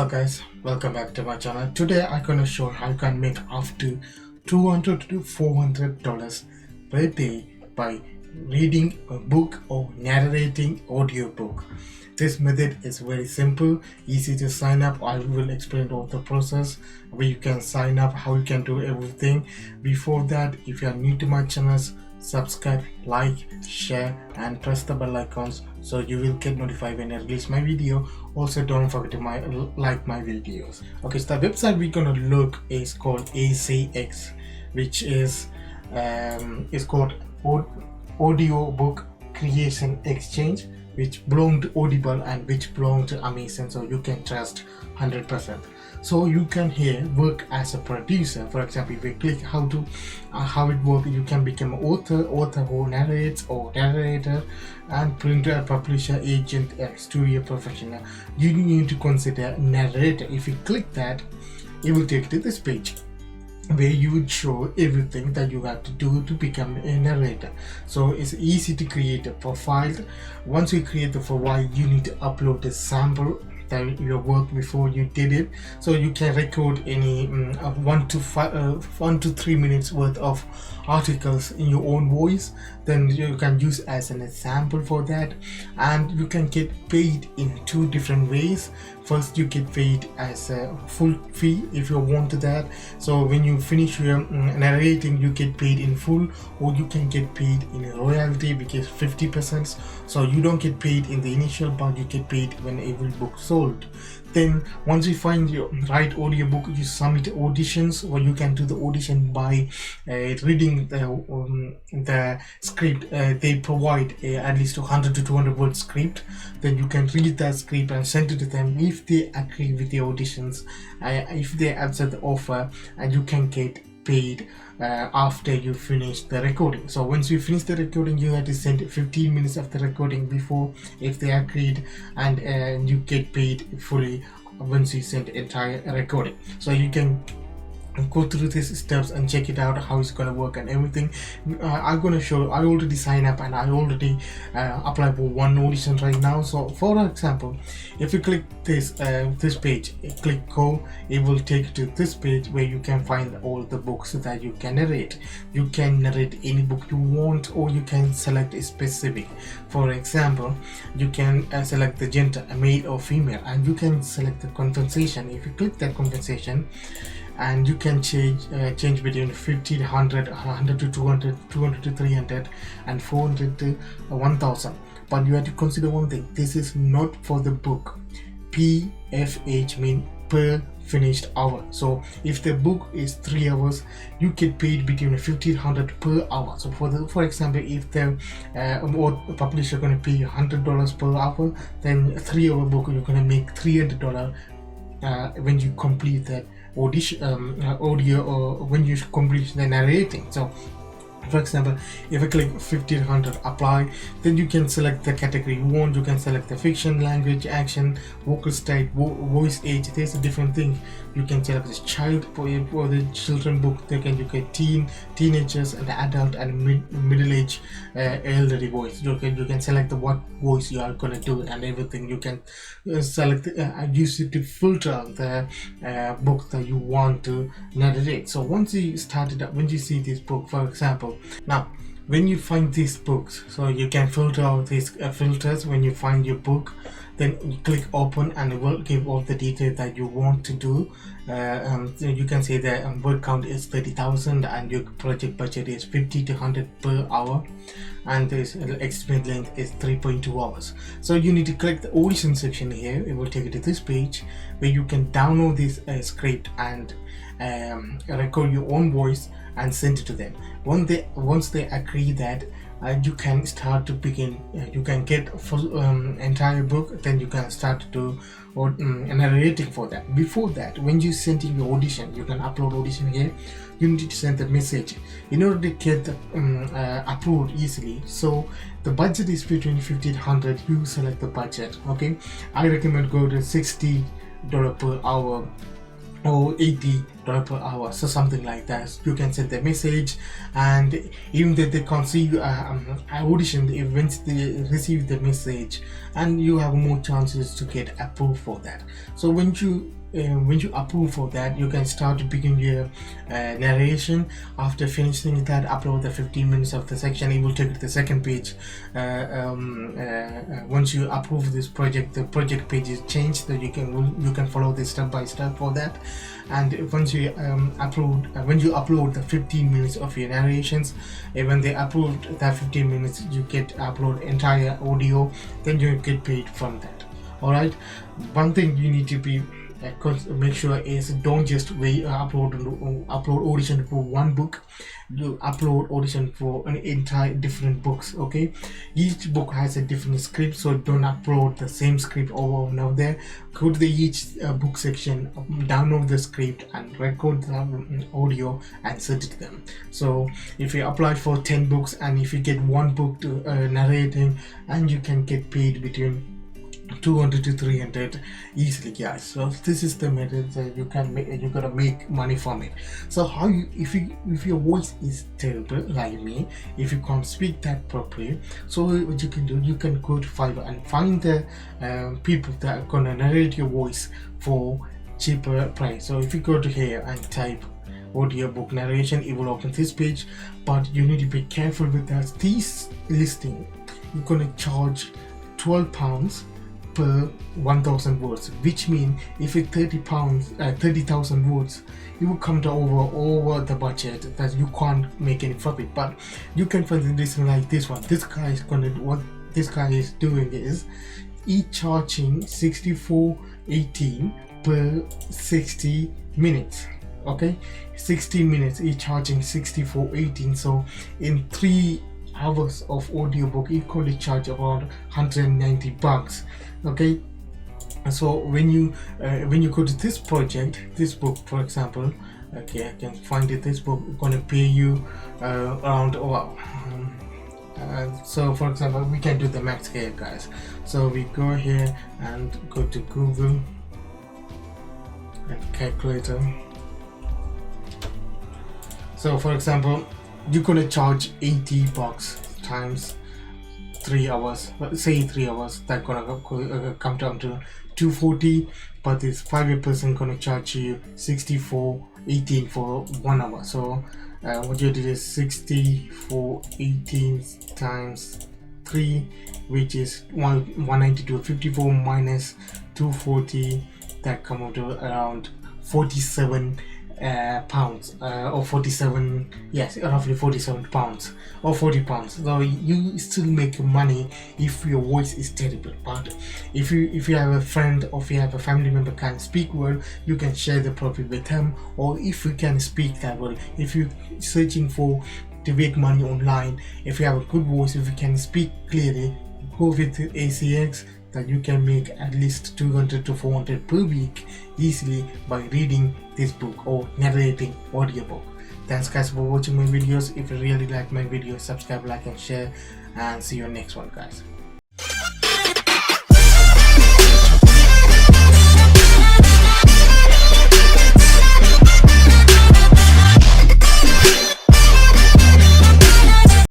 Hello guys, welcome back to my channel. Today I'm gonna show how you can make up to $200 to $400 per day by reading a book or narrating audiobook. This method is very simple, easy to sign up. I will explain all the process where you can sign up, how you can do everything. Before that, if you are new to my channel, subscribe, like, share and press the bell icons so you will get notified when I release my video. Also don't forget to like my videos. Okay, so the website we're gonna look is called ACX, which is called Audiobook Creation Exchange, which belong to Audible and which belong to Amazon, so you can trust 100%. So you can here work as a producer. For example, if you click how it works, you can become an author who narrates or narrator, and printer, publisher, agent, studio professional. You need to consider narrator. If you click that, it will take you to this page where you would show everything that you have to do to become a narrator. So it's easy to create a profile. Once you create the profile, you need to upload the sample that your work before you did it, so you can record any 1 to 3 minutes worth of articles in your own voice. Then you can use as an example for that, and you can get paid in two different ways. First, you get paid as a full fee if you want that. So when you finish your narrating, you get paid in full, or you can get paid in a royalty, which is 50%. So you don't get paid in the initial, but you get paid when every book sold. Then once you find your right audiobook, you submit auditions, or you can do the audition by reading the script. They provide at least 100 to 200 word script. Then you can read that script and send it to them. If they agree with the auditions, if they accept the offer, and you can get paid after you finish the recording. So once you finish the recording, you have to send 15 minutes of the recording before, if they agreed, and you get paid fully once you send the entire recording. So you can go through these steps and check it out how it's gonna work and everything. I'm gonna show. I already signed up and I already applied for one audition right now. So for example, if you click this page, click go, it will take you to this page where you can find all the books that you can narrate. You can narrate any book you want, or you can select a specific. For example, you can select the gender, male or female, and you can select the compensation. If you click that compensation, and you can change between 50 to 100, 100 to 200, 200 to 300, and 400 to 1000. But you have to consider one thing: this is not for the book. PFH means per finished hour. So if the book is 3 hours, you get paid between 50 to 100 per hour. So for example, if the publisher going to pay you $100 per hour, then a 3-hour book you're going to make $300 when you complete that audition audio, or when you complete the narrating. So for example, if I click 1500 apply, then you can select the category you want. You can select the fiction, language, action, vocal style, voice age. There's a different thing. You can select the child for the children book. They can, you get teenagers and adult and middle-aged elderly voice. You can select what voice you are gonna do and everything. You can select use it to filter the book that you want to narrate. So once you started up, when you see this book, for example, now when you find these books, so you can filter out these filters. When you find your book, then you click open, and it will give all the details that you want to do. You can say the word count is 30,000 and your project budget is 50 to 100 per hour, and this estimate length is 3.2 hours. So you need to click the audition section here. It will take you to this page where you can download this script and record your own voice and send it to them. Once they agree that, you can start to begin. You can get a full entire book. Then you can start to do narrating for that. Before that, when you send in your audition, you can upload audition here. You need to send the message in order to get approved easily. So the budget is between 50 to 100. You select the budget. Okay, I recommend go to $60 per hour or $80 per hour, so something like that. You can send the message, and even though they can't see you audition, once they receive the message, and you have more chances to get approved for that. So when you approve for that, you can start to begin your narration. After finishing that, upload the 15 minutes of the section. It will take you to the second page. Once you approve this project, the project page is changed, so you can follow this step by step for that. And once you when you upload the 15 minutes of your narrations, when they approved that 15 minutes, you get upload entire audio, then you get paid from that. All right, one thing you need to be make sure is, don't just upload Audition for one book. You upload Audition for an entire different books. Okay, each book has a different script, so don't upload the same script over and over there. Go to the each book section, download the script and record the audio and send it to them. So if you apply for 10 books, and if you get one book to narrating, and you can get paid between 200 to 300 easily, guys. So this is the method that you can make, and you're gonna make money from it. So how you, if your voice is terrible like me, if you can't speak that properly, so what you can do, you can go to Fiverr and find the people that are gonna narrate your voice for cheaper price. So if you go to here and type audiobook narration, it will open this page, but you need to be careful with that. This listing, you're gonna charge £12 per 1,000 words, which means if it's £30,000 words, you will come to over the budget, that you can't make any profit. But you can find this like this one. This guy is gonna do, what this guy is doing is he charging 64.18 per 60 minutes. Okay, 60 minutes he charging 64.18. So in 3 hours of audiobook, you could charge about $190. Okay, so when you go to this project, this book for example, okay, I can find it. This book is gonna pay you around so for example, we can do the max here, guys. So we go here and go to Google and calculator. So for example, you're gonna charge $80 times 3 hours. Say 3 hours, that's gonna come down to $240. But this Fiverr person gonna charge you 64.18 for 1 hour. So what you do is 64.18 times 3, which is 192.54 minus 240. That come out to around 47 pounds, or 47, yes, roughly 47 pounds or 40 pounds. So you still make money if your voice is terrible. But if you have a friend, or if you have a family member can speak well, you can share the profit with them. Or if you can speak that well, if you're searching for to make money online, if you have a good voice, if you can speak clearly, go with ACX, that you can make at least 200 to 400 per week easily by reading this book or narrating audiobook. Thanks guys for watching my videos. If you really like my videos, subscribe, like and share, and see you next one, guys.